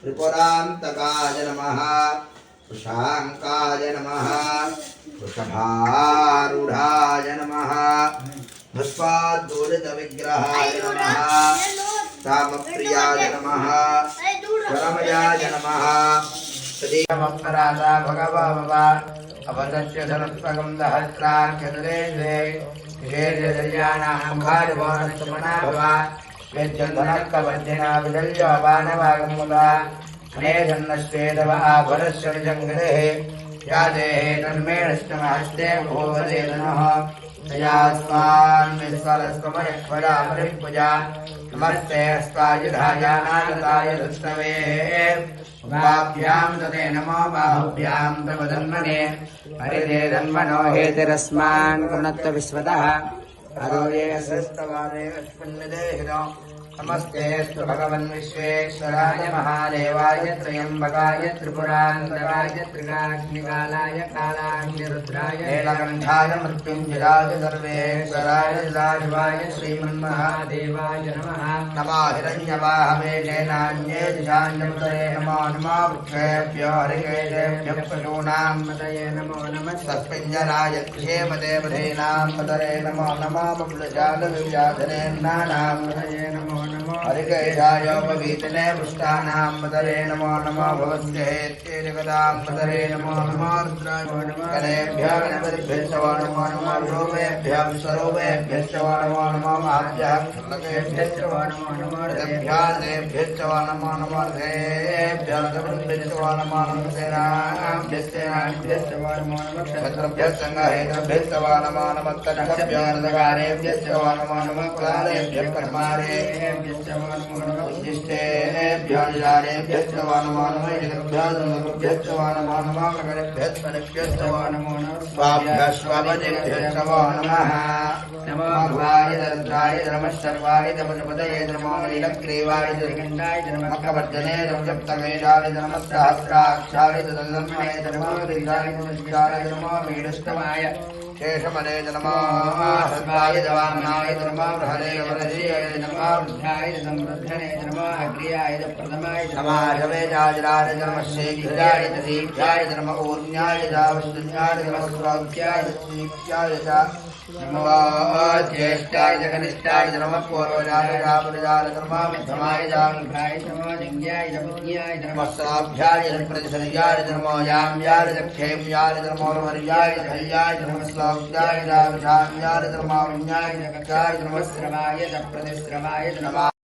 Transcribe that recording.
त्रिपुरान्तकाय नमः वृषाङ्काय नमः वृषभारूढाय नमः भस्माद्दूरितविग्रहाय नमः कामप्रियाय नमः परमयाय नमः सदीयमपराधा भगवः अवदस्य धनस्वगं दहस्राख्यदुरेन्द्रे विशेषजल्यानामुखादिवानस्तमनाभवा वेद्यधनकवद्यना विदल्यवानवागमुदा अनेधन्नश्चेदव आभरस्य निजङ्गदेः या देहे तन्मेणस्तमहस्ते भोवदेनः तयास्मान् विस्वरस्वमयक्वरामरिपूजा नमस्ते अस्वायुधायानागताय धृष्णवे उभाभ्यां तते नमो बाहुभ्यां तव धन्मने हरिते धन्मनो हेतिरस्मान् पुनत्व विश्वतः अरोये श्रेष्ठवादे अस्मिन्निदेहिनो नमस्तेऽस्तु भगवन् विश्वेश्वराय महादेवाय त्र्यम्बकाय त्रिपुरान्तकाय त्रिकाग्निकालाय कालाग्निरुद्राय नीलकण्ठाय मृत्युञ्जयाय सर्वेश्वराय सदाशिवाय श्रीमन्महादेवाय नमः नमो हिरण्यवाहवे नान्ये दिशान्यमुतये नमो नमो वृक्षेभ्यो हरिकेशेभ्यः पशूनां मतये नमो नमः तस्मिञ्जनाय क्षेमदेवधीनां मतये नमो नमो बकुलजातविव्याधनेन्नानां मतये नमो हरिकेशायोपवीतने पृष्ठानां मतये नमो नमो भवस्येत्ये जगदां मतये नमो नमो रुद्राय नमः कलेभ्यः गणपतिभ्यश्च नमो नमः रूपेभ्यः स्वरूपेभ्यश्च नमो नमः महाभ्यः क्षुल्लकेभ्यश्च नमो नमः रथेभ्यश्च नमो नमः रथेभ्यः रथवृन्देभ्यश्च नमो नमः सेनाभ्यश्च नमो नमः क्षत्रभ्यश्च सङ्घहेतभ्यश्च नमो नमः तनकभ्यः रथकारेभ्यश्च नमो नमः कुलालेभ्यः कर्मारेभ्यः उद्दिष्टेभ्यो निजारेभ्यश्च नमो नमः जगद्भ्यश्च नमो नमः मकरेभ्यश्च नमो नमः स्वाभ्यः स्वापदेभ्यश्च नमः नमो भवाय दरिद्राय धर्मशर्वाय तपजपदये नमो नीलग्रीवाय जगण्डाय नमकवर्धने नमजप्तमेजाय नमस्सहस्राक्षाय तदन्मये नमो दीर्घाय नमो मीडुष्टमाय शेषमने नमो हृदाय दवामनाय नमो बृहदे वरदीय नमो वृद्धाय संवृद्धने नमो अग्र्याय प्रथमाय नमः जवेजाजराय नमः शीघ्राय दीर्घाय नमः ऊर्ण्याय दावश्याय नमः स्वाध्याय दीर्घाय नमो ज्येष्ठाय कनिष्ठाय नमः पूर्वजाय रामजाय नमः मध्यमाय जाङ्घ्राय नमः जङ्घ्याय जपज्ञाय नमः साभ्याय प्रतिशर्याय नमो याम्याय दक्षेम्याय नमो वर्याय धैर्याय नमः स्वाध्याय रामजाय नमः विज्ञाय नमः श्रवाय प्रतिश्रवाय नमः